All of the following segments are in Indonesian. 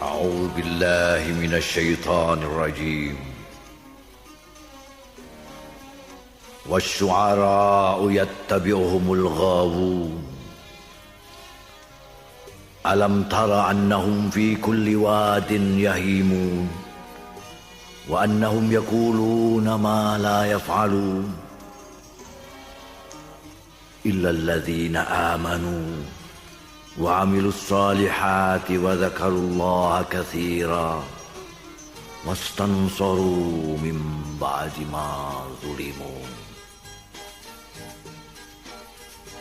أعوذ بالله من الشيطان الرجيم. والشعراء يتبعهم الغاوون ألم تر أنهم في كل واد يهيمون وأنهم يقولون ما لا يفعلون إلا الذين آمنوا وعملوا الصالحات وذكروا الله كثيرا واستنصروا من بعد ما ظلموا.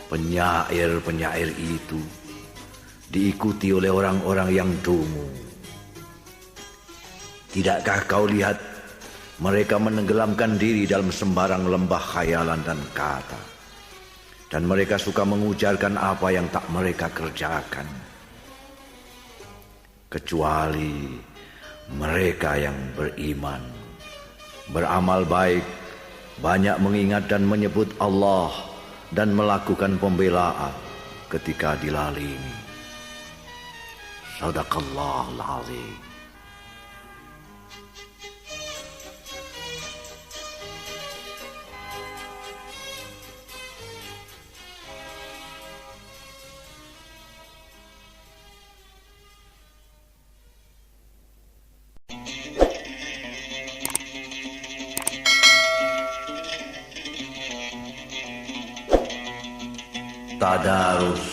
Penyair-penyair itu diikuti oleh orang-orang yang dungu. Tidakkah kau lihat mereka menenggelamkan diri dalam sembarang lembah khayalan dan kata, dan mereka suka mengujarkan apa yang tak mereka kerjakan, kecuali mereka yang beriman, beramal baik, banyak mengingat dan menyebut Allah, dan melakukan pembelaan ketika dilalimi. Sadaqallahul azim. Tadarus.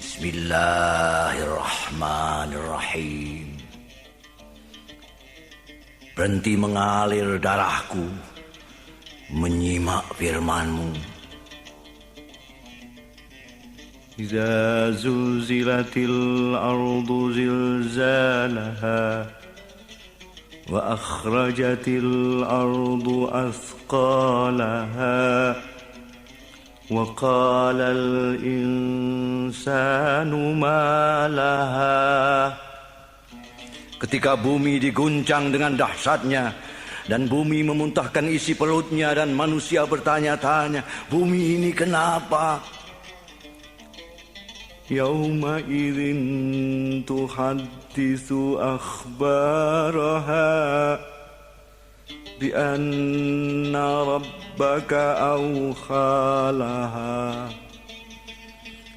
Bismillahirrahmanirrahim. Berhenti mengalir darahku menyimak firman-Mu. Iza zulzilatil ardu zilzalaha wa akhrajatil ardu athqalaha wa qalal insanu ma laha. Ketika bumi diguncang dengan dahsyatnya dan bumi memuntahkan isi perutnya dan manusia bertanya-tanya, bumi ini kenapa? Yawma idzin tuhaddisu akhbaraha bi anna rabbaka awkhalaha.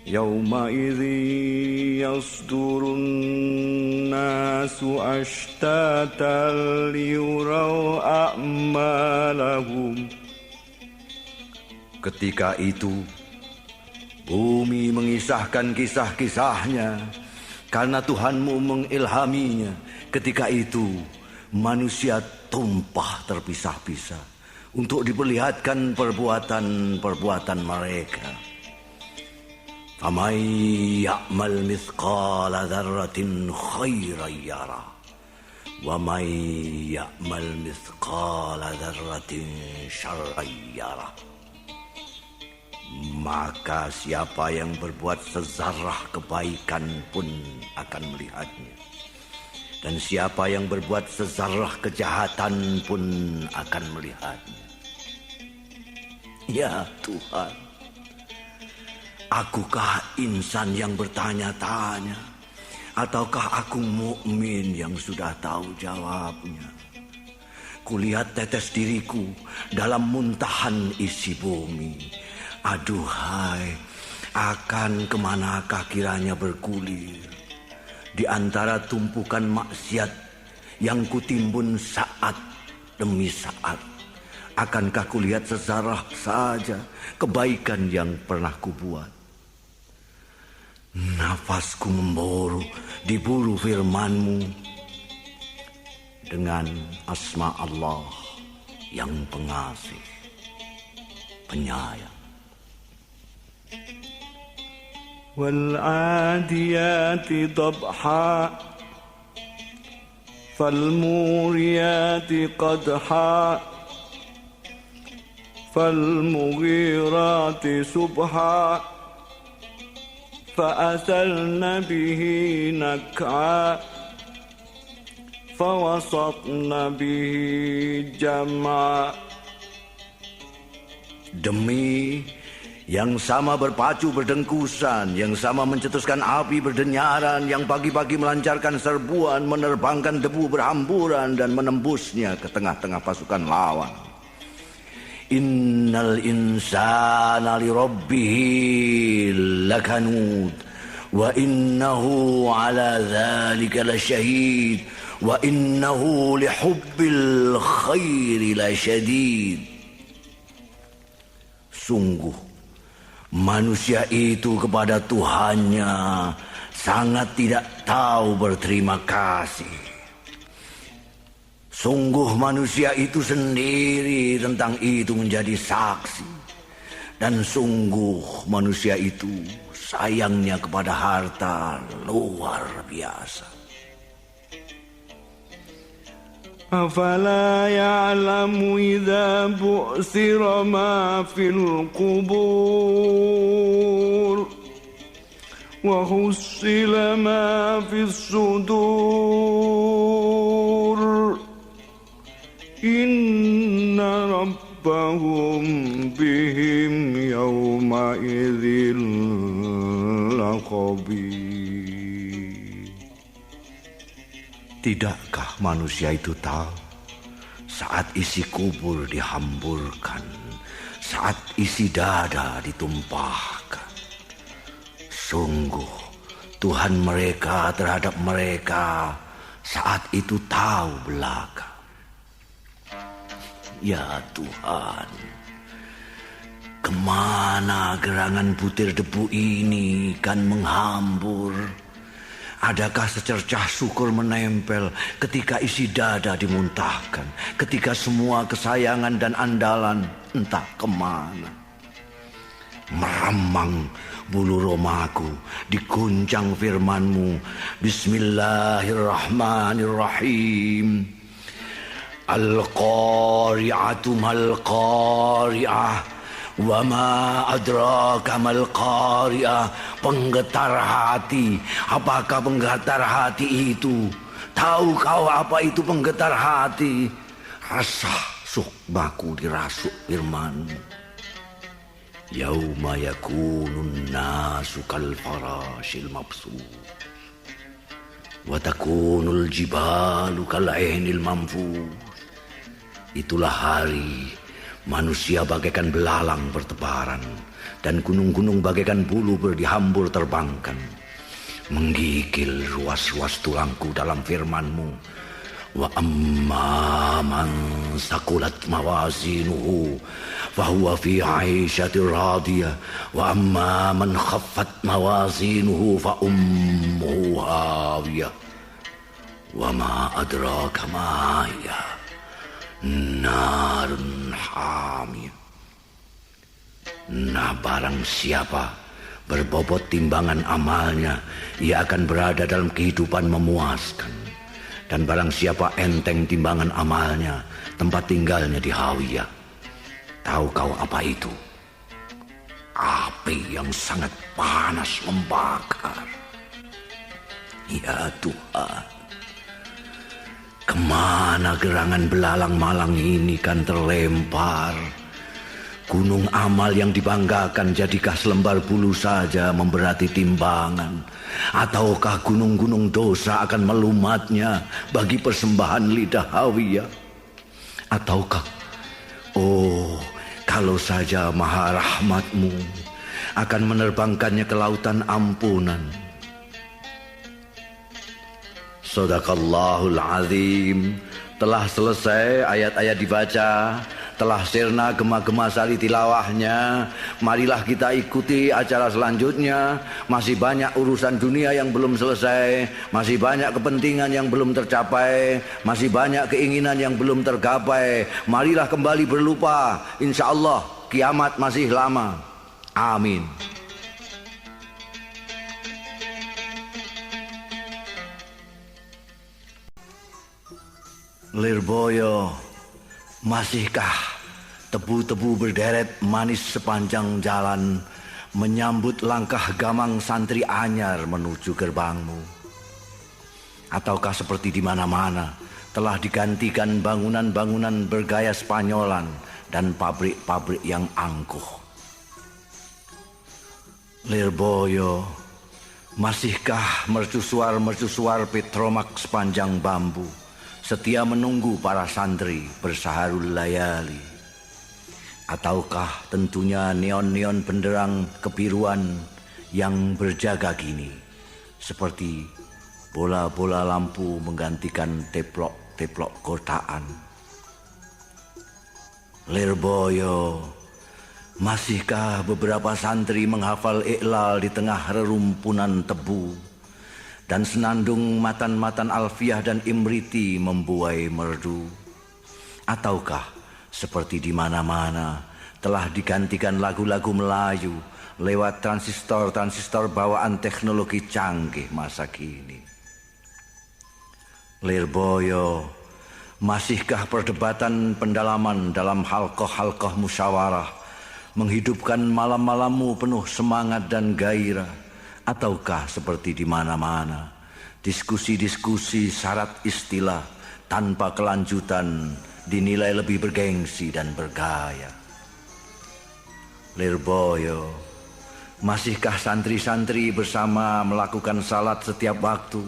Yawma idzin yasdurun nasu ashtatan liyuraw a'malahum. Ketika itu bumi mengisahkan kisah-kisahnya karena Tuhanmu mengilhaminya. Ketika itu manusia tumpah terpisah-pisah untuk diperlihatkan perbuatan-perbuatan mereka. Faman ya'mal mithqala dzarratin khairan yara wa man ya'mal mithqala dzarratin syarran yara. Maka siapa yang berbuat sezarah kebaikan pun akan melihatnya, dan siapa yang berbuat sezarah kejahatan pun akan melihatnya. Ya Tuhan, akukah insan yang bertanya-tanya, ataukah aku mukmin yang sudah tahu jawabnya? Kulihat tetes diriku dalam muntahan isi bumi. Aduhai, akan kemanakah kiranya bergulir di antara tumpukan maksiat yang kutimbun saat demi saat? Akankah kulihat sezarah saja kebaikan yang pernah kubuat? Nafasku memburu diburu firman-Mu dengan asma Allah yang pengasih, penyayang. والعاديات ضبحا فالموريات قدحا فالمغيرات سبحا فأثرن به نكعا فوسطن به جمعا. Demi yang sama berpacu berdengkusan, yang sama mencetuskan api berdenyaran, yang pagi-pagi melancarkan serbuan, menerbangkan debu berhamburan dan menembusnya ke tengah-tengah pasukan lawan. Innal insana li rabbihi lakanud wa innahu ala dzalika lasyahid wa innahu lihubbil khairi lasyadid. Sungguh manusia itu kepada Tuhannya sangat tidak tahu berterima kasih. Sungguh manusia itu sendiri tentang itu menjadi saksi. Dan sungguh manusia itu sayangnya kepada harta luar biasa. أفلا يعلم إذا بعثر ما في القبور وحصل ما في الصدور إن ربهم بهم يومئذ لخبير. Tidakkah manusia itu tahu saat isi kubur dihamburkan, saat isi dada ditumpahkan? Sungguh Tuhan mereka terhadap mereka saat itu tahu belaka. Ya Tuhan, kemana gerangan butir debu ini kan menghambur? Adakah secercah syukur menempel ketika isi dada dimuntahkan, ketika semua kesayangan dan andalan entah kemana? Meremang bulu romaku diguncang firman-Mu. Bismillahirrahmanirrahim. Al-qari'atu mal-qari'ah. Wa ma adraka mal qari'ah. Penggetar hati. Apakah penggetar hati itu? Tahu kau apa itu penggetar hati? Rasa sukmaku dirasuk firman-Mu. Yauma yakunun nasu kal farashil mabsus wa takunul jibalu kal ainil manfus. Itulah hari manusia bagaikan belalang bertebaran dan gunung-gunung bagaikan bulu berdihambur terbangkan. Menggigil ruas-ruas tulangku dalam firman-Mu. Wa amma man saqulat mawazinuhu fahuwa fi 'aisyatir radiyah wa amma man khaffat mawazinuhu fa ummuhu hawiyah wa ma adraka ma hiya narun hamiyah. Nah, barang siapa berbobot timbangan amalnya, ia akan berada dalam kehidupan memuaskan. Dan barang siapa enteng timbangan amalnya, tempat tinggalnya di hawiyah. Tahu kau apa itu? Api yang sangat panas membakar. Ya Tuhan, kemana gerangan belalang malang ini kan terlempar? Gunung amal yang dibanggakan jadikah selembar bulu saja memberati timbangan? Ataukah gunung-gunung dosa akan melumatnya bagi persembahan lidah hawiyah? Ataukah, oh, kalau saja maha rahmat-Mu akan menerbangkannya ke lautan ampunan. Shadaqallahul azim. Telah selesai ayat-ayat dibaca, telah sirna gema-gema sari tilawahnya. Marilah kita ikuti acara selanjutnya. Masih banyak urusan dunia yang belum selesai, masih banyak kepentingan yang belum tercapai, masih banyak keinginan yang belum tergapai. Marilah kembali berlupa. Insya Allah kiamat masih lama. Amin. Lirboyo, masihkah tebu-tebu berderet manis sepanjang jalan menyambut langkah gamang santri anyar menuju gerbang-Mu? Ataukah seperti di mana-mana telah digantikan bangunan-bangunan bergaya Spanyolan dan pabrik-pabrik yang angkuh? Lirboyo, masihkah mercusuar Petromak sepanjang bambu setia menunggu para santri bersaharul layali? Ataukah tentunya neon-neon benderang kebiruan yang berjaga kini seperti bola-bola lampu menggantikan teplok-teplok kotaan? Lirboyo, masihkah beberapa santri menghafal iqlal di tengah rerumpunan tebu dan senandung matan-matan alfiah dan imriti membuai merdu? Ataukah seperti di mana-mana telah digantikan lagu-lagu Melayu lewat transistor bawaan teknologi canggih masa kini? Lirboyo, masihkah perdebatan pendalaman dalam halqah-halqah musyawarah menghidupkan malam-malammu penuh semangat dan gairah? Ataukah seperti di mana-mana diskusi-diskusi syarat istilah tanpa kelanjutan dinilai lebih bergengsi dan bergaya? Lirboyo, masihkah santri-santri bersama melakukan salat setiap waktu,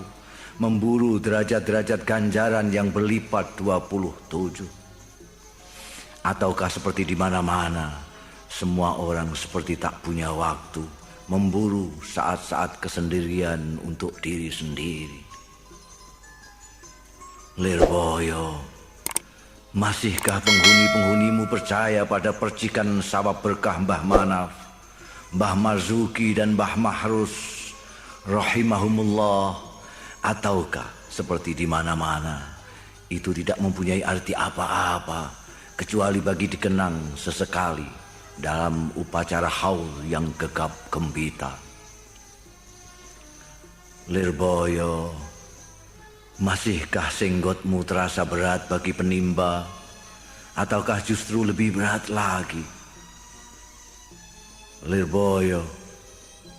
memburu derajat-derajat ganjaran yang berlipat 27? Ataukah seperti di mana-mana semua orang seperti tak punya waktu, memburu saat-saat kesendirian untuk diri sendiri? Lirboyo, masihkah penghuni-penghunimu percaya pada percikan sabab berkah Mbah Manaf, Mbah Marzuki dan Mbah Mahrus rahimahumullah? Ataukah seperti di mana-mana itu tidak mempunyai arti apa-apa kecuali bagi dikenang sesekali dalam upacara haul yang gegap gembita? Lirboyo, masihkah senggotmu terasa berat bagi penimba, ataukah justru lebih berat lagi? Lirboyo,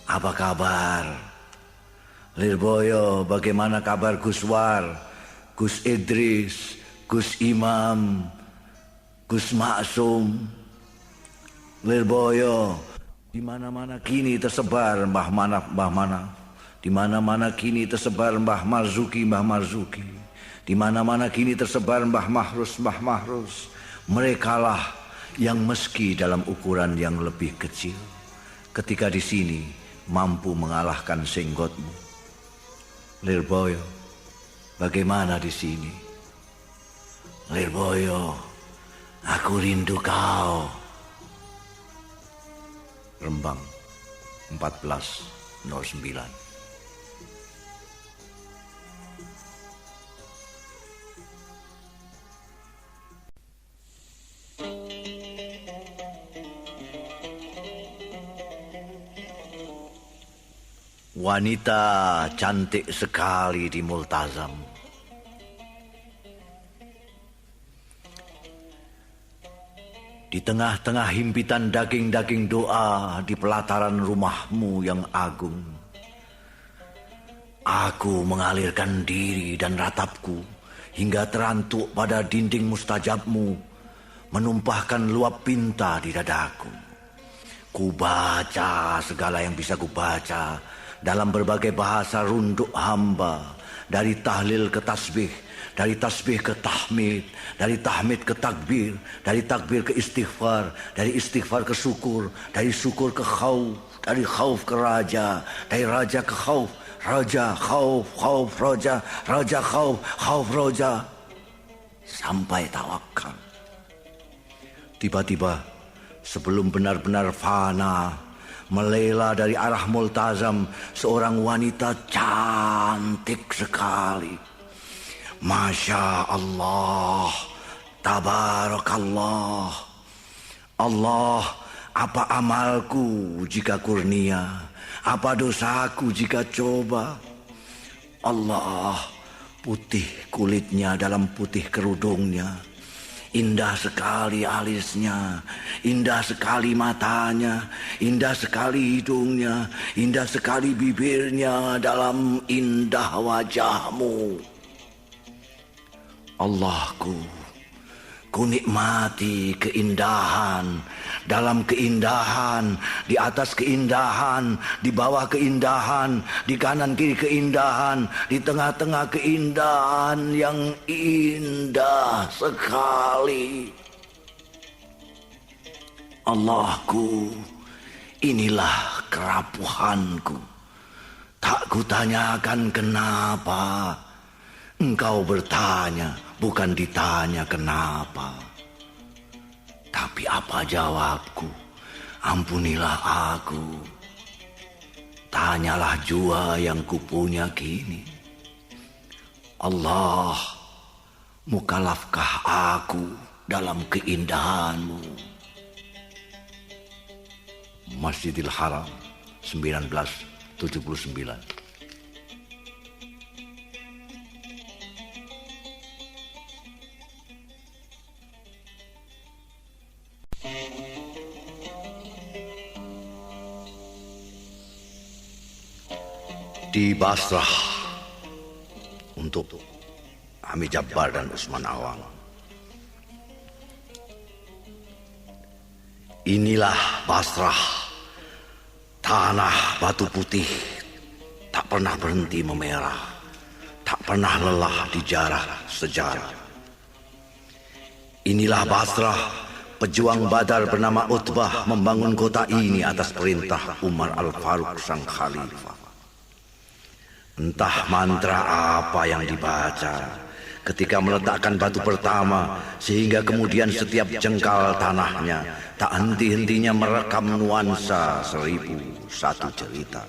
apa kabar? Lirboyo, bagaimana kabar Gus War, Gus Idris, Gus Imam, Gus Maksum? Lirboyo, di mana-mana kini tersebar Mbah Manaf, Mbah Manaf. Di mana-mana kini tersebar Mbah Marzuki, Mbah Marzuki. Di mana-mana kini tersebar Mbah Mahrus, Mbah Mahrus. Merekalah yang meski dalam ukuran yang lebih kecil, ketika di sini mampu mengalahkan senggotmu. Lirboyo, bagaimana di sini? Lirboyo, aku rindu kau. Rembang 1409. Wanita cantik sekali di Multazam. Di tengah-tengah himpitan daging-daging doa di pelataran rumahmu yang agung, aku mengalirkan diri dan ratapku hingga terantuk pada dinding mustajabmu, menumpahkan luap pinta di dadaku. Ku baca segala yang bisa ku baca dalam berbagai bahasa runduk hamba, dari tahlil ke tasbih, dari tasbih ke tahmid, dari tahmid ke takbir, dari takbir ke istighfar, dari istighfar ke syukur, dari syukur ke khauf, dari khauf ke raja, dari raja ke khauf, raja khauf, khauf raja, raja khauf, khauf raja, sampai tawakal. Tiba-tiba sebelum benar-benar fana, melela dari arah Multazam seorang wanita cantik sekali. Masya Allah, tabarakallah. Allah, apa amalku jika kurnia, apa dosaku jika coba? Allah, putih kulitnya dalam putih kerudungnya, indah sekali alisnya, indah sekali matanya, indah sekali hidungnya, indah sekali bibirnya dalam indah wajahmu. Allahku, Ku nikmati keindahan, dalam keindahan, di atas keindahan, di bawah keindahan, di kanan kiri keindahan, di tengah-tengah keindahan yang indah sekali. Allahku, inilah kerapuhanku. Tak kutanyakan kenapa. Engkau bertanya, bukan ditanya kenapa. Tapi apa jawabku? Ampunilah aku. Tanyalah jua yang kupunya kini. Allah, mukalafkah aku dalam keindahanmu? Masjidil Haram 1979. Di Basrah untuk Ami Jabbar dan Usman Awang. Inilah Basrah, tanah batu putih, tak pernah berhenti memerah, tak pernah lelah di jarah sejarah. Inilah Basrah, pejuang Badar bernama Utbah membangun kota ini atas perintah Umar Al-Faruq sang khalifah. Entah mantra apa yang dibaca ketika meletakkan batu pertama, sehingga kemudian setiap jengkal tanahnya tak henti-hentinya merekam nuansa 1001 cerita.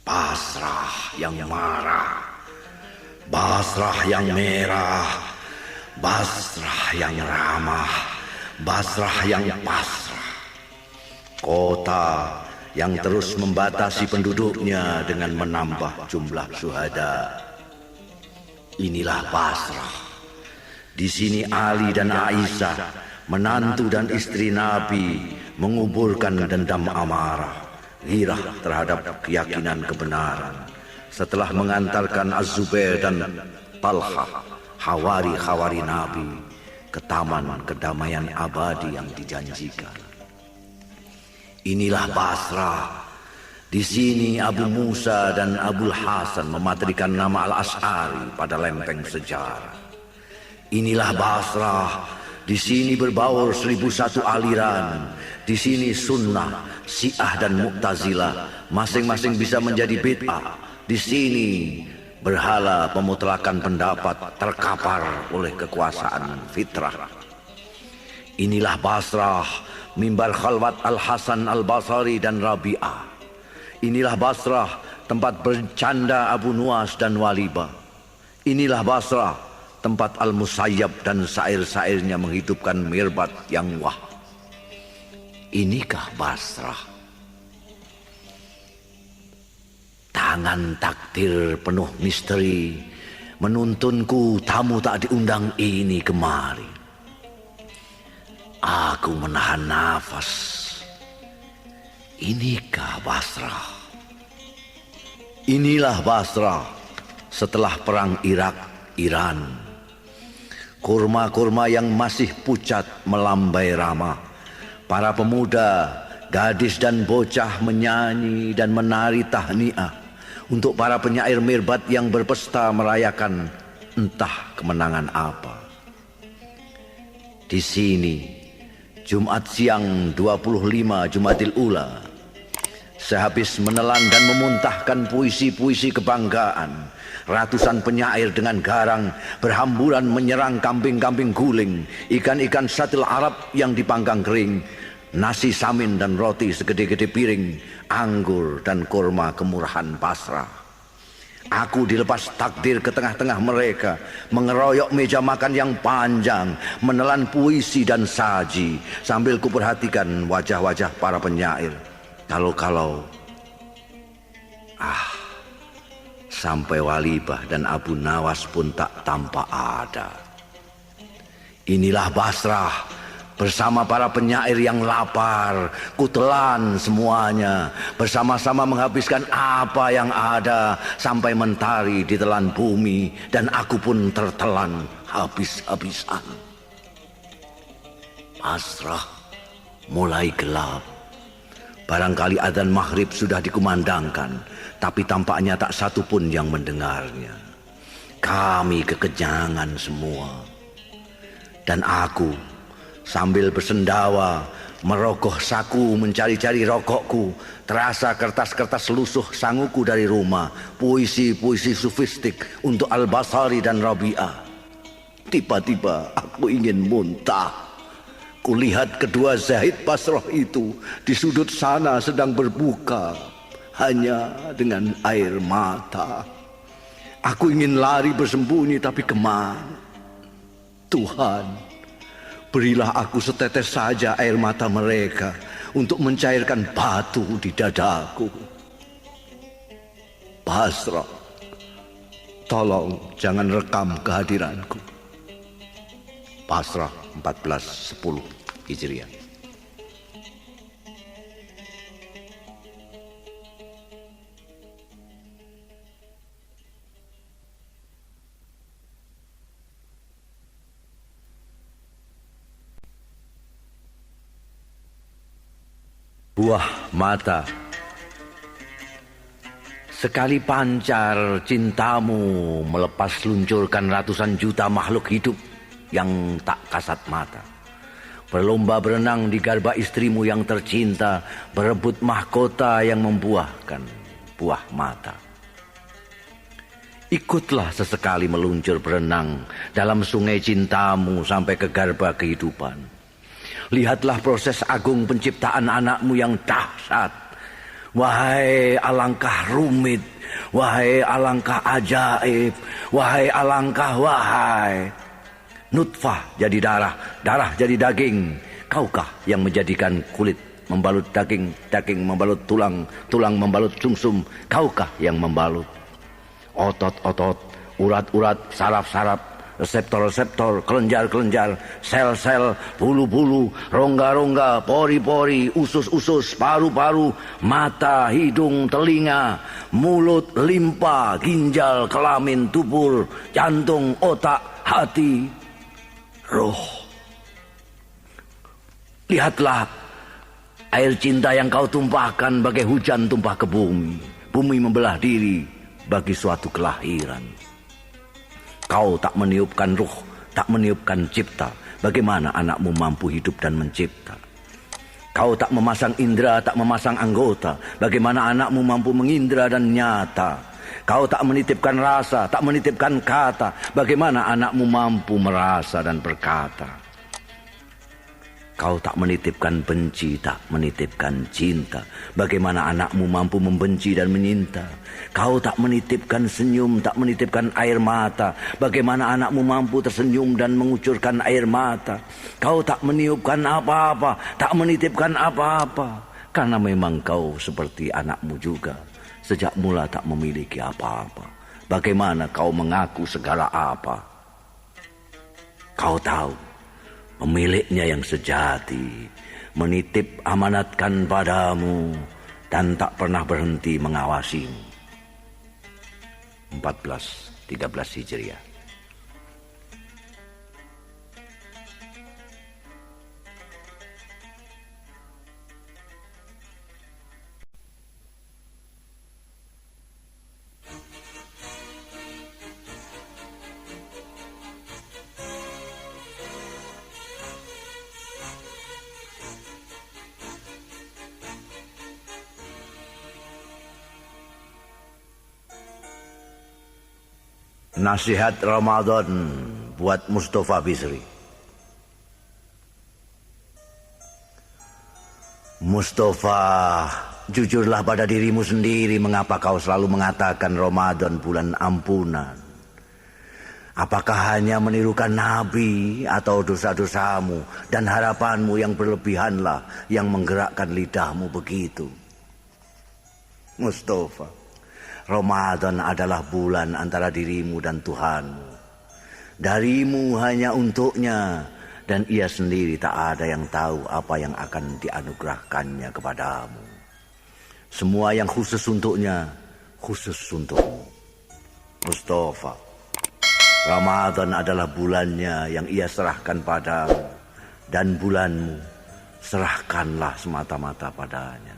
Basrah yang marah, Basrah yang merah, Basrah yang ramah, Basrah yang pasrah. Kota yang terus membatasi penduduknya dengan menambah jumlah syuhada. Inilah Basrah. Di sini Ali dan Aisyah, menantu dan istri Nabi, menguburkan dendam amarah, ghirah terhadap keyakinan kebenaran, setelah mengantarkan Az-Zubair dan Talha, hawari-hawari Nabi, ke taman kedamaian abadi yang dijanjikan. Inilah Basrah. Di sini Abu Musa dan Abul Hasan mematrikan nama Al-Asy'ari pada lempeng sejarah. Inilah Basrah. Di sini berbaur 1001 aliran. Di sini Sunnah, Syiah dan Mu'tazilah masing-masing bisa menjadi bid'ah. Di sini berhala pemutlakan pendapat terkapar oleh kekuasaan fitrah. Inilah Basrah, mimbar khalwat Al-Hasan Al-Basri dan Rabi'ah. Inilah Basrah, tempat bercanda Abu Nuwas dan Walibah. Inilah Basrah, tempat Al-Musayyab dan syair-syairnya menghidupkan mirbat yang wah. Inikah Basrah? Tangan takdir penuh misteri menuntunku tamu tak diundang ini kemari. Aku menahan nafas. Inikah Basrah? Inilah Basrah setelah perang Irak-Iran. Kurma-kurma yang masih pucat melambai ramah. Para pemuda, gadis dan bocah menyanyi dan menari tahniah untuk para penyair mirbat yang berpesta merayakan entah kemenangan apa. Di sini Jumat siang 25 Jumadil Ula, sehabis menelan dan memuntahkan puisi-puisi kebanggaan, ratusan penyair dengan garang berhamburan menyerang kambing-kambing guling, ikan-ikan satil Arab yang dipanggang kering, nasi samin dan roti segede-gede piring, anggur dan kurma kemurahan Basrah. Aku dilepas takdir ke tengah-tengah mereka, mengeroyok meja makan yang panjang, menelan puisi dan saji, sambil kuperhatikan wajah-wajah para penyair. Kalau sampai Walibah dan Abu Nawas pun tak tampak ada. Inilah Basrah bersama para penyair yang lapar, kutelan semuanya, bersama-sama menghabiskan apa yang ada sampai mentari ditelan bumi dan aku pun tertelan habis-habisan. pasrah, mulai gelap. Barangkali adzan maghrib sudah dikumandangkan, tapi tampaknya tak satu pun yang mendengarnya. Kami kekenyangan semua. Dan aku sambil bersendawa merogoh saku mencari-cari rokokku, terasa kertas-kertas lusuh sanguku dari rumah, puisi-puisi sufistik untuk Al-Basari dan Rabi'ah. Tiba-tiba aku ingin muntah. Kulihat kedua Zahid Basrah itu di sudut sana sedang berbuka hanya dengan air mata. Aku ingin lari bersembunyi, tapi kemana? Tuhan, berilah aku setetes saja air mata mereka untuk mencairkan batu di dadaku. Basrah, tolong jangan rekam kehadiranku. Basrah 1410 Hijriah. Buah mata. Sekali pancar cintamu melepas luncurkan ratusan juta makhluk hidup yang tak kasat mata. Berlomba berenang di garba istrimu yang tercinta, berebut mahkota yang membuahkan buah mata. Ikutlah sesekali meluncur berenang dalam sungai cintamu sampai ke garba kehidupan. Lihatlah proses agung penciptaan anakmu yang dahsyat. Wahai alangkah rumit, wahai alangkah ajaib, wahai alangkah wahai. Nutfah jadi darah, darah jadi daging. Kaukah yang menjadikan kulit membalut daging, daging membalut tulang, tulang membalut sumsum? Kaukah yang membalut otot-otot, urat-urat, saraf-saraf, reseptor-reseptor, kelenjar-kelenjar, sel-sel, bulu-bulu, rongga-rongga, pori-pori, usus-usus, paru-paru, mata, hidung, telinga, mulut, limpa, ginjal, kelamin, tubur, jantung, otak, hati, roh. Lihatlah air cinta yang kau tumpahkan bagai hujan tumpah ke bumi. Bumi membelah diri bagi suatu kelahiran. Kau tak meniupkan ruh, tak meniupkan cipta. Bagaimana anakmu mampu hidup dan mencipta? Kau tak memasang indera, tak memasang anggota. Bagaimana anakmu mampu mengindra dan nyata? Kau tak menitipkan rasa, tak menitipkan kata. Bagaimana anakmu mampu merasa dan berkata? Kau tak menitipkan benci, tak menitipkan cinta. Bagaimana anakmu mampu membenci dan menyinta? Kau tak menitipkan senyum, tak menitipkan air mata. Bagaimana anakmu mampu tersenyum dan mengucurkan air mata? Kau tak meniupkan apa-apa, tak menitipkan apa-apa. Karena memang kau seperti anakmu juga. Sejak mula tak memiliki apa-apa. Bagaimana kau mengaku segala apa? Kau tahu, pemiliknya yang sejati menitip amanatkan padamu dan tak pernah berhenti mengawasimu. 1413 Hijriah. Nasihat Ramadan buat Mustafa Bisri. Mustafa, jujurlah pada dirimu sendiri mengapa kau selalu mengatakan Ramadan bulan ampunan. Apakah hanya menirukan Nabi atau dosa-dosamu dan harapanmu yang berlebihanlah yang menggerakkan lidahmu begitu? Mustafa, Ramadan adalah bulan antara dirimu dan Tuhanmu. Darimu hanya untuknya, dan ia sendiri tak ada yang tahu apa yang akan dianugerahkannya kepadamu. Semua yang khusus untuknya, khusus untukmu. Mustafa, Ramadan adalah bulannya yang ia serahkan padamu. dan bulanmu serahkanlah semata-mata padanya.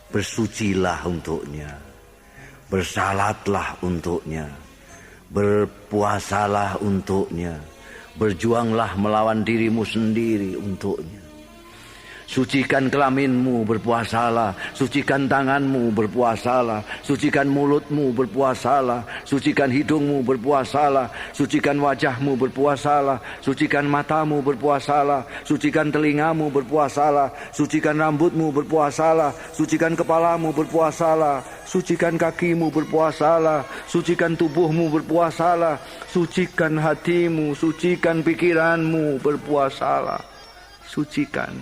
Bersucilah untuknya, bersalatlah untuknya, berpuasalah untuknya, berjuanglah melawan dirimu sendiri untuknya. Sucikan kelaminmu, berpuasalah. Sucikan tanganmu, berpuasalah. Sucikan mulutmu, berpuasalah. Sucikan hidungmu, berpuasalah. Sucikan wajahmu, berpuasalah. Sucikan matamu, berpuasalah. Sucikan telingamu, berpuasalah. Sucikan rambutmu, berpuasalah. Sucikan kepalamu, berpuasalah. Sucikan kakimu, berpuasalah. Sucikan tubuhmu, berpuasalah. Sucikan hatimu, sucikan pikiranmu, berpuasalah. Sucikan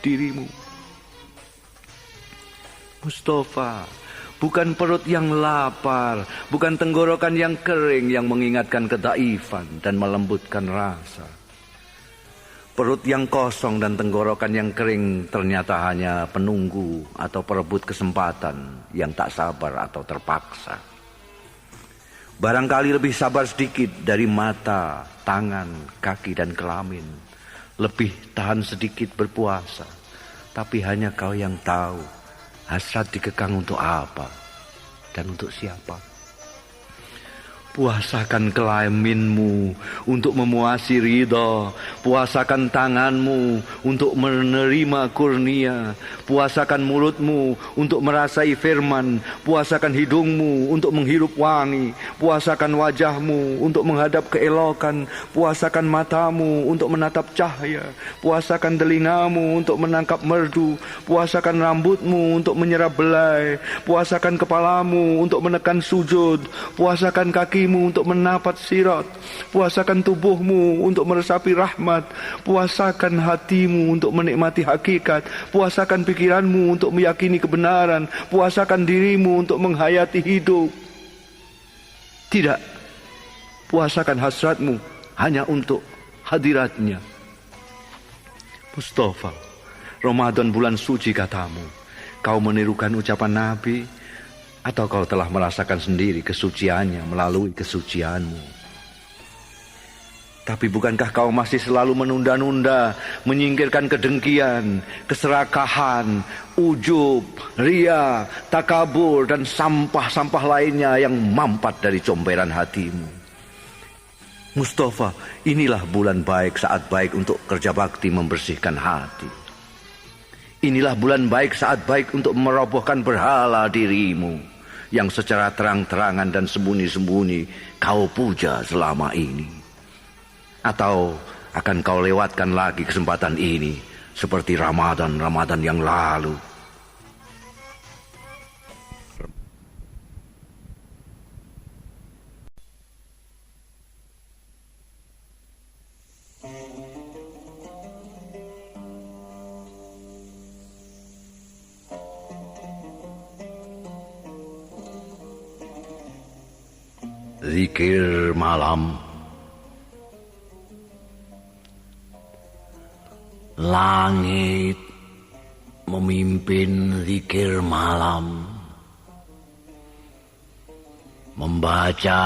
dirimu. Mustafa, bukan perut yang lapar, bukan tenggorokan yang kering yang mengingatkan kedaifan dan melembutkan rasa. Perut yang kosong dan tenggorokan yang kering ternyata hanya penunggu atau perebut kesempatan yang tak sabar atau terpaksa. Barangkali lebih sabar sedikit dari mata, tangan, kaki dan kelamin. Lebih tahan sedikit berpuasa. Tapi hanya kau yang tahu hasrat dikekang untuk apa dan untuk siapa. Puasakan kelaminmu untuk memuasi ridha. Puasakan tanganmu untuk menerima kurnia. Puasakan mulutmu untuk merasai firman. Puasakan hidungmu untuk menghirup wangi. Puasakan wajahmu untuk menghadap keelokan. Puasakan matamu untuk menatap cahaya. Puasakan telingamu untuk menangkap merdu. Puasakan rambutmu untuk menyerap belai. Puasakan kepalamu untuk menekan sujud. Puasakan kaki untuk menapat sirat. Puasakan tubuhmu untuk meresapi rahmat. Puasakan hatimu untuk menikmati hakikat. Puasakan pikiranmu untuk meyakini kebenaran. Puasakan dirimu untuk menghayati hidup. Tidak, puasakan hasratmu hanya untuk hadiratnya. Mustafa, Ramadan bulan suci katamu. Kau menirukan ucapan Nabi, atau kau telah merasakan sendiri kesuciannya melalui kesucianmu? Tapi bukankah kau masih selalu menunda-nunda, menyingkirkan kedengkian, keserakahan, ujub, ria, takabur, dan sampah-sampah lainnya yang mampat dari comberan hatimu? Mustafa, inilah bulan baik, saat baik untuk kerja bakti membersihkan hati. Inilah bulan baik, saat baik untuk merobohkan berhala dirimu yang secara terang-terangan dan sembunyi-sembunyi kau puja selama ini. Atau akan kau lewatkan lagi kesempatan ini seperti Ramadan yang lalu? Zikir malam. Langit memimpin zikir malam, membaca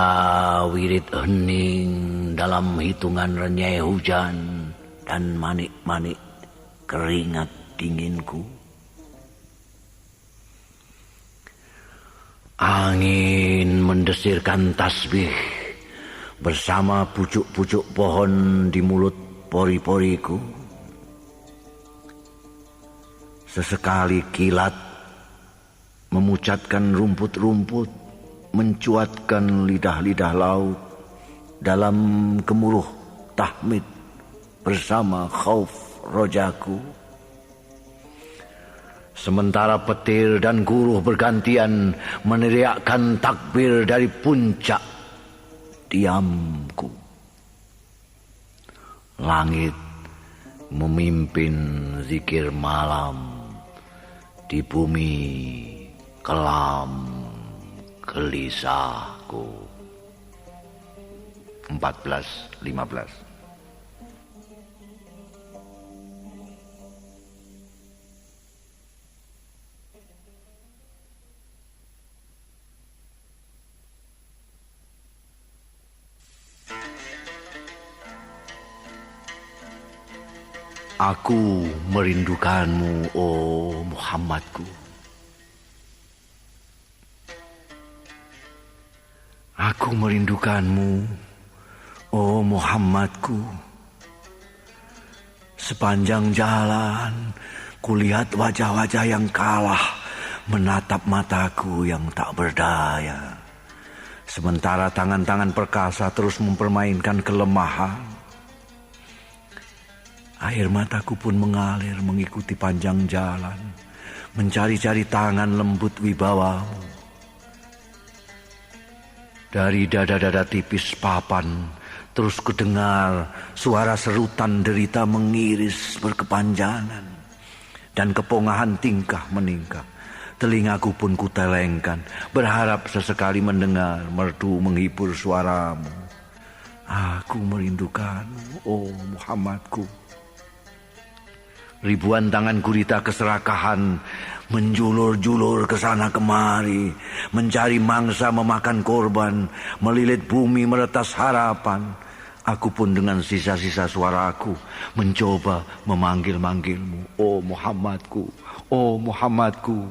wirid hening dalam hitungan renyai hujan dan manik-manik keringat dinginku. Angin mendesirkan tasbih bersama pucuk-pucuk pohon di mulut pori-poriku. Sesekali kilat memucatkan rumput-rumput, mencuatkan lidah-lidah laut dalam gemuruh tahmid bersama khauf rojaku. Sementara petir dan guruh bergantian meneriakkan takbir dari puncak diamku. Langit memimpin zikir malam di bumi kelam gelisahku. 14:15. Aku merindukanmu, oh Muhammadku. Aku merindukanmu, oh Muhammadku. Sepanjang jalan, kulihat wajah-wajah yang kalah menatap mataku yang tak berdaya. Sementara tangan-tangan perkasa terus mempermainkan kelemahan. Air mataku pun mengalir mengikuti panjang jalan, mencari-cari tangan lembut wibawamu. Dari dada-dada tipis papan, terus kudengar suara serutan derita mengiris berkepanjangan, dan kepongahan tingkah meningkah. Telingaku pun kutelengkan, berharap sesekali mendengar merdu menghibur suaramu. Aku merindukanmu, oh Muhammadku. Ribuan tangan gurita keserakahan menjulur-julur ke sana kemari, mencari mangsa memakan korban, melilit bumi meretas harapan. Aku pun dengan sisa-sisa suaraku mencoba memanggil-manggilmu, oh Muhammadku, oh Muhammadku.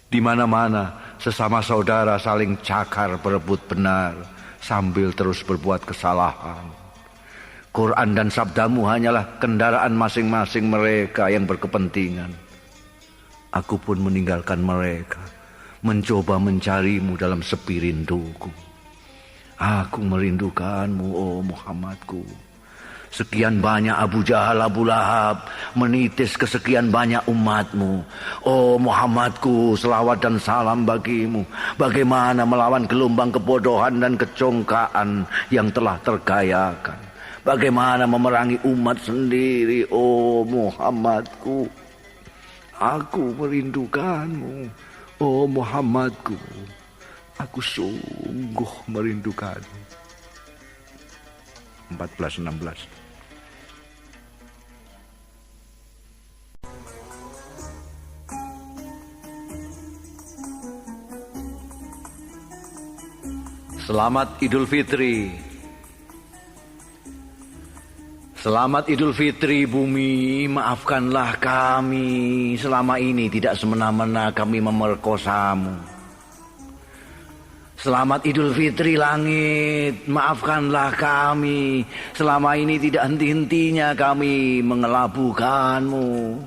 Di mana-mana sesama saudara saling cakar berebut benar sambil terus berbuat kesalahan. Quran dan sabdamu hanyalah kendaraan masing-masing mereka yang berkepentingan. Aku pun meninggalkan mereka, mencoba mencarimu dalam sepi rinduku. Aku merindukanmu, oh Muhammadku. Sekian banyak Abu Jahal, Abu Lahab menitis kesekian banyak umatmu. Oh Muhammadku, selawat dan salam bagimu. Bagaimana melawan gelombang kebodohan dan kecongkaan yang telah tergayakan. Bagaimana memerangi umat sendiri, oh Muhammadku. Aku merindukanmu, oh Muhammadku. Aku sungguh merindukanmu. 14:16. Selamat Idul Fitri. Selamat Idul Fitri bumi, maafkanlah kami selama ini tidak semena-mena kami memerkosamu. Selamat Idul Fitri langit, maafkanlah kami selama ini tidak henti-hentinya kami mengelabukanmu.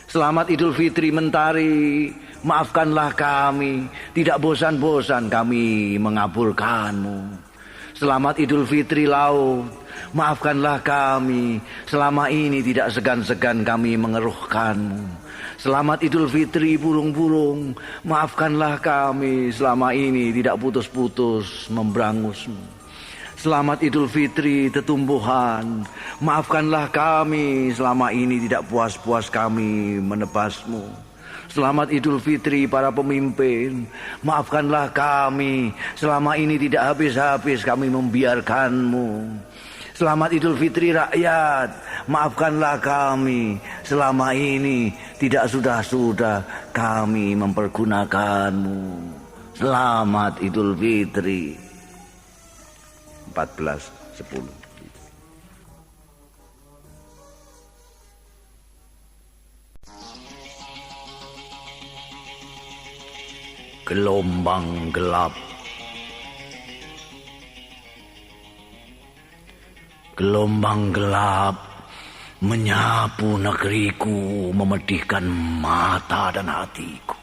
Selamat Idul Fitri mentari, maafkanlah kami tidak bosan-bosan kami mengaburkanmu. Selamat Idul Fitri laut, maafkanlah kami selama ini tidak segan-segan kami mengeruhkanmu. Selamat Idul Fitri burung-burung, maafkanlah kami selama ini tidak putus-putus memberangusmu. Selamat Idul Fitri tetumbuhan, maafkanlah kami selama ini tidak puas-puas kami menebasmu. Selamat Idul Fitri para pemimpin, maafkanlah kami selama ini tidak habis-habis kami membiarkanmu. Selamat Idul Fitri rakyat, maafkanlah kami selama ini tidak sudah-sudah kami mempergunakanmu. Selamat Idul Fitri. 14:10. Gelombang gelap. Gelombang gelap menyapu negeriku, memedihkan mata dan hatiku.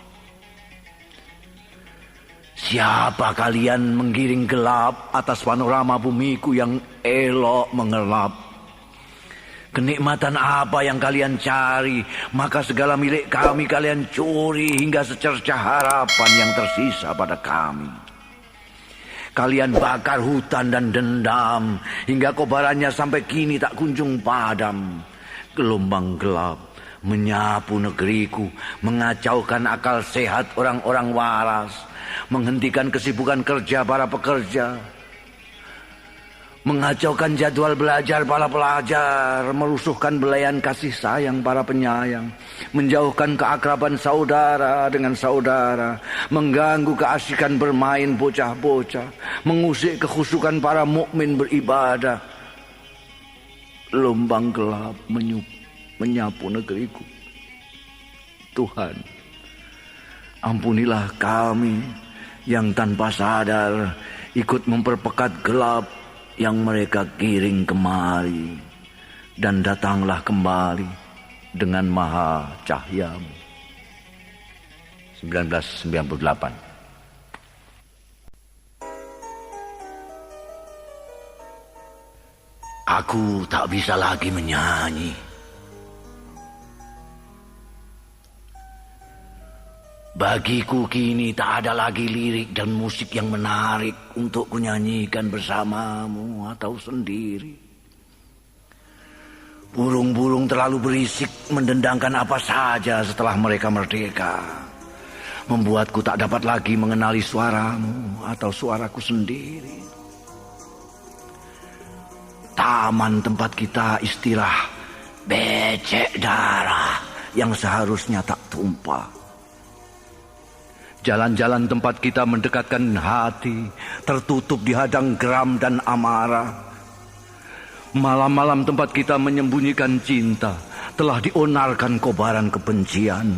Siapa kalian menggiring gelap atas panorama bumiku yang elok mengelap? Kenikmatan apa yang kalian cari, maka segala milik kami kalian curi hingga secercah harapan yang tersisa pada kami. Kalian bakar hutan dan dendam hingga kobarannya sampai kini tak kunjung padam. Gelombang gelap menyapu negeriku, mengacaukan akal sehat orang-orang waras, menghentikan kesibukan kerja para pekerja, mengacaukan jadwal belajar para pelajar, merusuhkan belayan kasih sayang para penyayang, menjauhkan keakraban saudara dengan saudara, mengganggu keasikan bermain bocah-bocah, mengusik kekhusyukan para mukmin beribadah. gelombang gelap menyapu negeriku. Tuhan, ampunilah kami yang tanpa sadar ikut memperpekat gelap yang mereka giring kemari, dan datanglah kembali dengan maha cahyamu. 1998. Aku tak bisa lagi menyanyi. Bagiku kini tak ada lagi lirik dan musik yang menarik untuk kunyanyikan bersamamu atau sendiri. Burung-burung terlalu berisik mendendangkan apa saja setelah mereka merdeka, membuatku tak dapat lagi mengenali suaramu atau suaraku sendiri. Taman tempat kita istirahat becek darah yang seharusnya tak tumpah. Jalan-jalan tempat kita mendekatkan hati tertutup dihadang geram dan amarah. Malam-malam tempat kita menyembunyikan cinta telah dionarkan kobaran kebencian.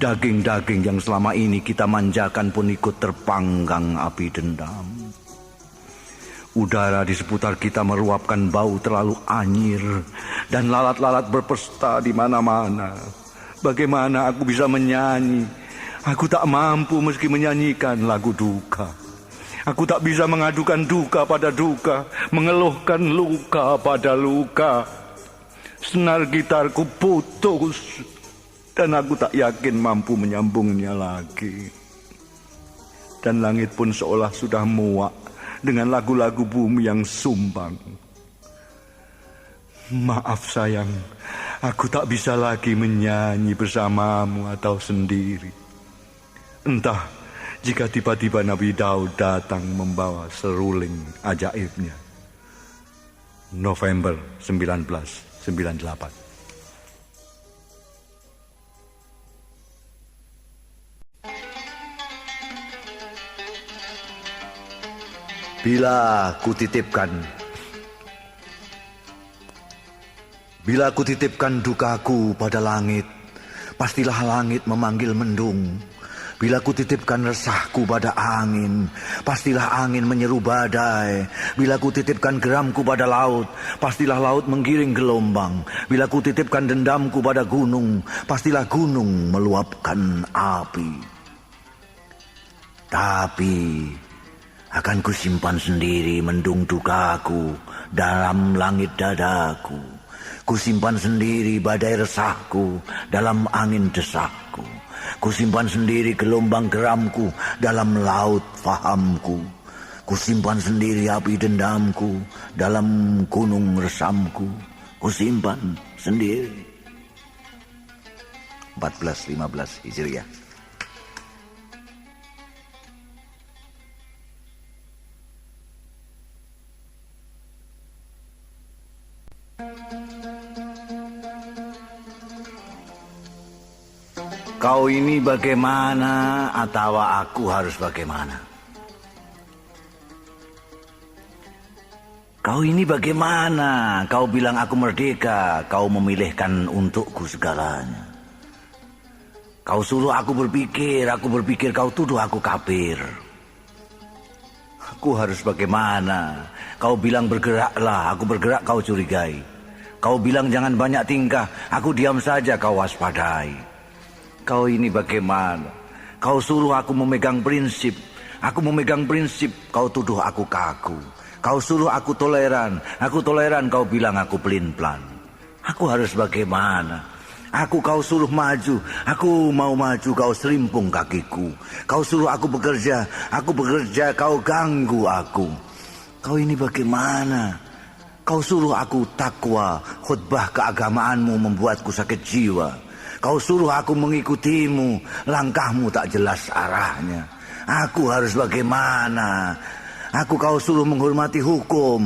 Daging-daging yang selama ini kita manjakan pun ikut terpanggang api dendam. Udara di seputar kita meruapkan bau terlalu anyir dan lalat-lalat berpesta di mana-mana. Bagaimana aku bisa menyanyi? Aku tak mampu meski menyanyikan lagu duka. Aku tak bisa mengadukan duka pada duka, mengeluhkan luka pada luka. Senar gitarku putus dan aku tak yakin mampu menyambungnya lagi. Dan langit pun seolah sudah muak dengan lagu-lagu bumi yang sumbang. Maaf sayang, aku tak bisa lagi menyanyi bersamamu atau sendiri. Entah jika tiba-tiba Nabi Daud datang membawa seruling ajaibnya. November 1998. Bila kutitipkan dukaku pada langit, pastilah langit memanggil mendung. Bila kutitipkan resahku pada angin, pastilah angin menyeru badai. Bila kutitipkan geramku pada laut, pastilah laut menggiring gelombang. Bila kutitipkan dendamku pada gunung, pastilah gunung meluapkan api. Tapi akan kusimpan sendiri mendung dukaku dalam langit dadaku. Kusimpan sendiri badai resahku dalam angin desakku. Kusimpan sendiri gelombang geramku dalam laut fahamku. Kusimpan sendiri api dendamku dalam gunung resamku. Kusimpan sendiri. 1415 Hijriah. Kau ini bagaimana atau aku harus bagaimana? Kau ini bagaimana? Kau bilang aku merdeka, kau memilihkan untukku segalanya. Kau suruh aku berpikir kau tuduh aku kafir. Aku harus bagaimana? Kau bilang bergeraklah, aku bergerak kau curigai. Kau bilang jangan banyak tingkah, aku diam saja kau waspadai. Kau ini bagaimana? Kau suruh aku memegang prinsip. Aku memegang prinsip, kau tuduh aku kaku. Kau suruh aku toleran kau bilang aku pelin-pelan. Aku harus bagaimana? Kau suruh maju, aku mau maju, kau serimpung kakiku. Kau suruh aku bekerja, kau ganggu aku. Kau ini bagaimana? Kau suruh aku takwa, khutbah keagamaanmu membuatku sakit jiwa. Kau suruh aku mengikutimu, langkahmu tak jelas arahnya. Aku harus bagaimana? Kau suruh menghormati hukum,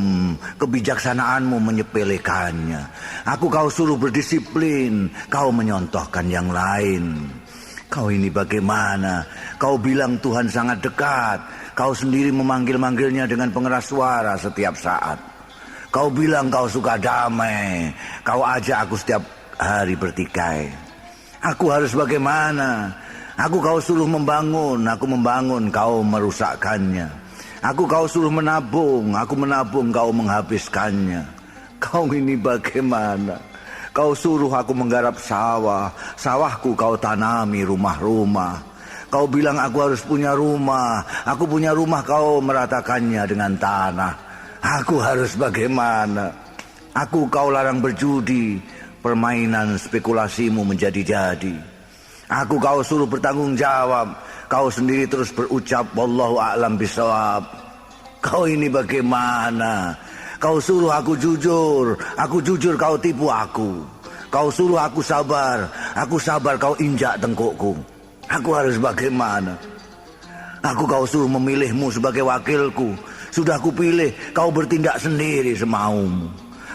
kebijaksanaanmu menyepelekannya. Kau suruh berdisiplin, kau menyontohkan yang lain. Kau ini bagaimana? Kau bilang Tuhan sangat dekat, kau sendiri memanggil-manggilnya dengan pengeras suara setiap saat. Kau bilang kau suka damai. Kau ajak aku setiap hari bertikai. Aku harus bagaimana? Kau suruh membangun, aku membangun, kau merusakkannya. Kau suruh menabung, aku menabung, kau menghabiskannya. Kau ini bagaimana? Kau suruh aku menggarap sawah, sawahku kau tanami rumah-rumah. Kau bilang aku harus punya rumah, aku punya rumah, kau meratakannya dengan tanah. Aku harus bagaimana? Kau larang berjudi, permainan spekulasimu menjadi-jadi. Kau suruh bertanggung jawab, kau sendiri terus berucap wallahu a'lam bishawab. Kau ini bagaimana? Kau suruh aku jujur kau tipu aku. Kau suruh aku sabar kau injak tengkukku. Aku harus bagaimana? Kau suruh memilihmu sebagai wakilku. Sudah kupilih, kau bertindak sendiri semaumu.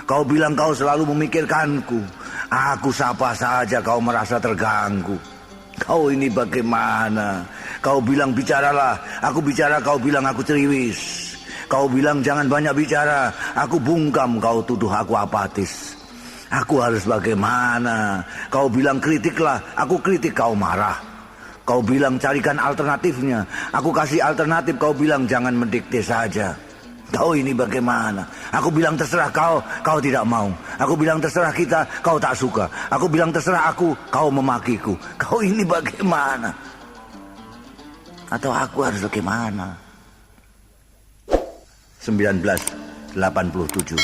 Kau bilang kau selalu memikirkanku. Aku sapa saja kau merasa terganggu. Kau ini bagaimana? Kau bilang bicaralah, aku bicara, kau bilang aku ceriwis. Kau bilang jangan banyak bicara, aku bungkam, kau tuduh aku apatis. Aku harus bagaimana? Kau bilang kritiklah, aku kritik, kau marah. Kau bilang carikan alternatifnya, aku kasih alternatif, kau bilang jangan mendikte saja. Kau ini bagaimana? Aku bilang terserah kau, kau tidak mau. Aku bilang terserah kita, kau tak suka. Aku bilang terserah aku, kau memakiku. Kau ini bagaimana? Atau aku harus bagaimana? 1987.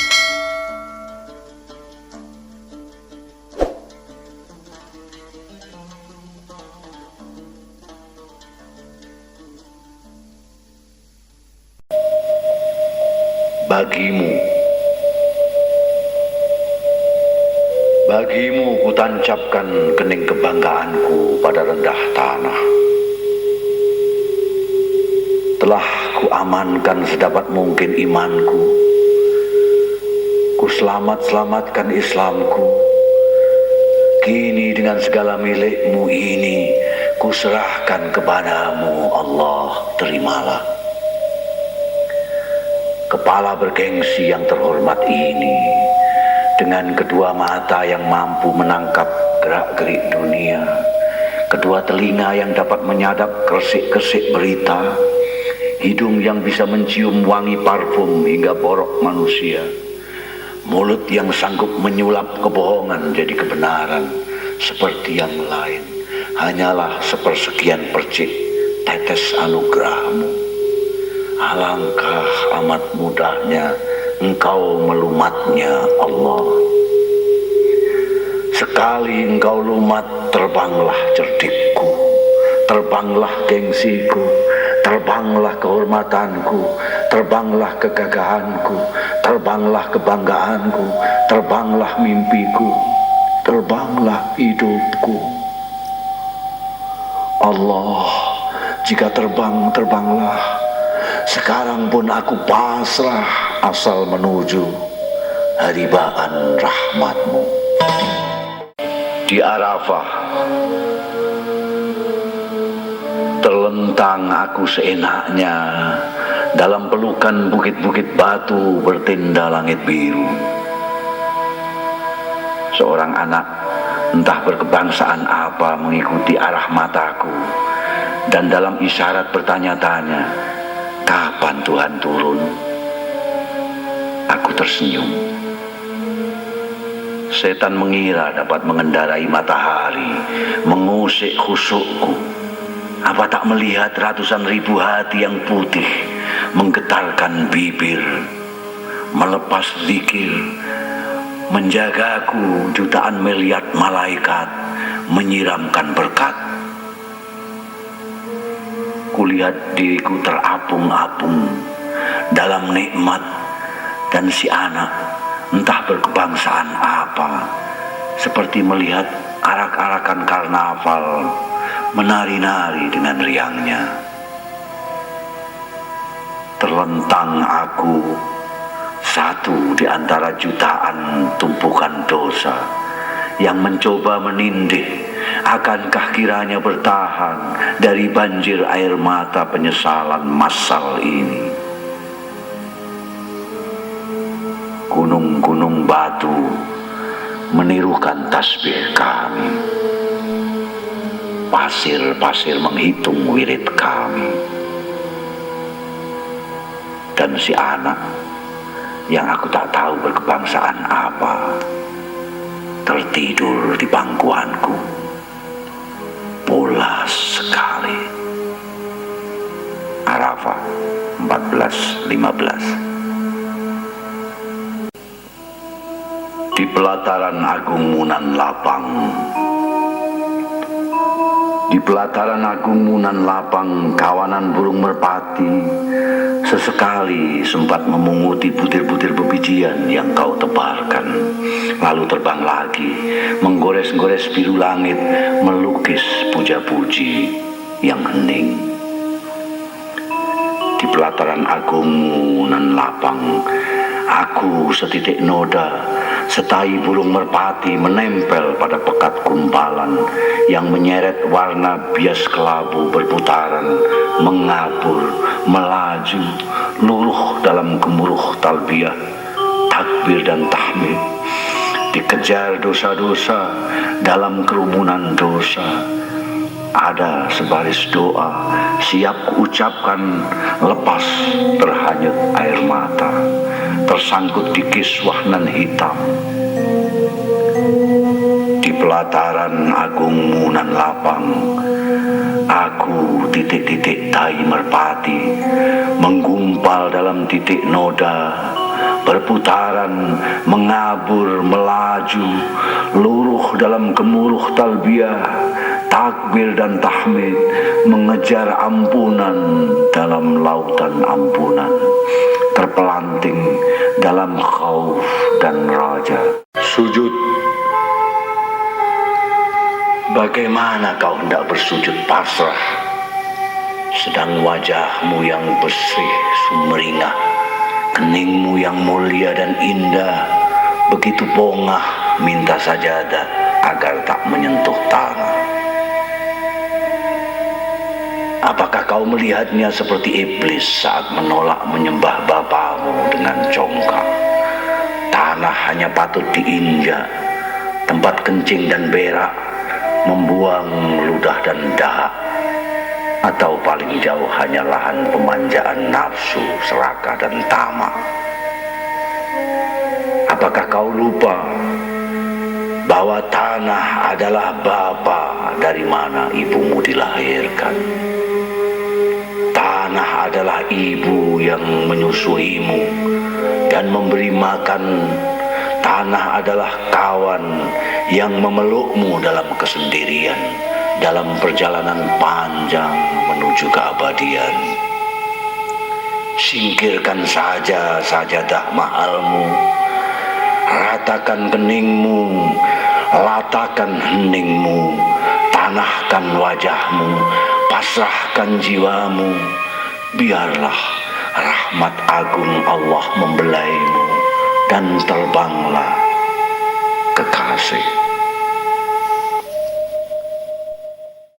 Bagimu kutancapkan kening kebanggaanku pada rendah tanah. Telah kuamankan sedapat mungkin imanku. Kuselamatkan Islamku. Kini dengan segala milikmu ini kuserahkan kepadamu, Allah, terimalah. Kepala bergengsi yang terhormat ini, dengan kedua mata yang mampu menangkap gerak-gerik dunia, kedua telinga yang dapat menyadap kersik-kersik berita, hidung yang bisa mencium wangi parfum hingga borok manusia, mulut yang sanggup menyulap kebohongan jadi kebenaran, seperti yang lain hanyalah sepersekian percik tetes anugerahmu. Alangkah amat mudahnya engkau melumatnya, Allah. Sekali engkau lumat, terbanglah cerdikku, terbanglah gengsiku, terbanglah kehormatanku, terbanglah kegagahanku, terbanglah kebanggaanku, terbanglah mimpiku, terbanglah hidupku. Allah, jika terbang, terbanglah. Sekarang pun aku pasrah asal menuju haribaan rahmatmu. Di Arafah terlentang aku seenaknya dalam pelukan bukit-bukit batu bertenda langit biru. Seorang anak entah berkebangsaan apa mengikuti arah mataku dan dalam isyarat bertanya-tanya, kapan Tuhan turun? Aku tersenyum. Setan mengira dapat mengendarai matahari, mengusik khusyukku. Apa tak melihat ratusan ribu hati yang putih menggetarkan bibir, melepas zikir, menjagaku jutaan miliar malaikat menyiramkan berkat. Kulihat diriku terapung-apung dalam nikmat, dan si anak entah berkebangsaan apa seperti melihat arak-arakan karnaval menari-nari dengan riangnya. Terlentang aku, satu di antara jutaan tumpukan dosa yang mencoba menindih. Akankah kiranya bertahan dari banjir air mata penyesalan massal ini? gunung-gunung batu menirukan tasbih kami, pasir-pasir menghitung wirid kami, dan si anak yang aku tak tahu berkebangsaan apa tertidur di bangkuanku. Pulas sekali. Arafah 14:15. Di pelataran Agung Munan Lapang. Di pelataran Agung Munan Lapang, kawanan burung merpati sesekali sempat memunguti butir-butir bebijian yang kau tebarkan, lalu terbang lagi, menggores-gores biru langit, melukis puja-puji yang hening. Di pelataran Agung Munan Lapang, aku setitik noda, setai burung merpati menempel pada pekat gumpalan yang menyeret warna bias kelabu berputaran, mengabur, melaju, luruh dalam gemuruh talbiyah, takbir dan tahmid. Dikejar dosa-dosa dalam kerumunan dosa. Ada sebaris doa siap kuucapkan lepas terhanyut air mata, tersangkut di kiswah nan hitam. Di pelataran Agung Munan Lapang, aku titik-titik tai merpati menggumpal dalam titik noda, berputaran, mengabur, melaju, luruh dalam gemuruh talbiyah, takbir dan tahmid, mengejar ampunan dalam lautan ampunan, terpelanting dalam khauf dan raja. Sujud. Bagaimana kau hendak bersujud pasrah, sedang wajahmu yang bersih sumringah, keningmu yang mulia dan indah, begitu bongah minta sajadah agar tak menyentuh tanah. Apakah kau melihatnya seperti iblis saat menolak menyembah bapamu dengan congkak? Tanah hanya patut diinjak, tempat kencing dan berak, membuang ludah dan dahak, atau paling jauh hanya lahan pemanjaan nafsu, serakah dan tamak. Apakah kau lupa bahwa tanah adalah bapa dari mana ibumu dilahirkan? Tanah adalah ibu yang menyusuimu dan memberi makan. Tanah adalah kawan yang memelukmu dalam kesendirian, dalam perjalanan panjang menuju keabadian. Singkirkan saja sajadah mahalmu, ratakan keningmu, latakan heningmu, tanahkan wajahmu, pasrahkan jiwamu. Biarlah rahmat agung Allah membelaimu dan terbanglah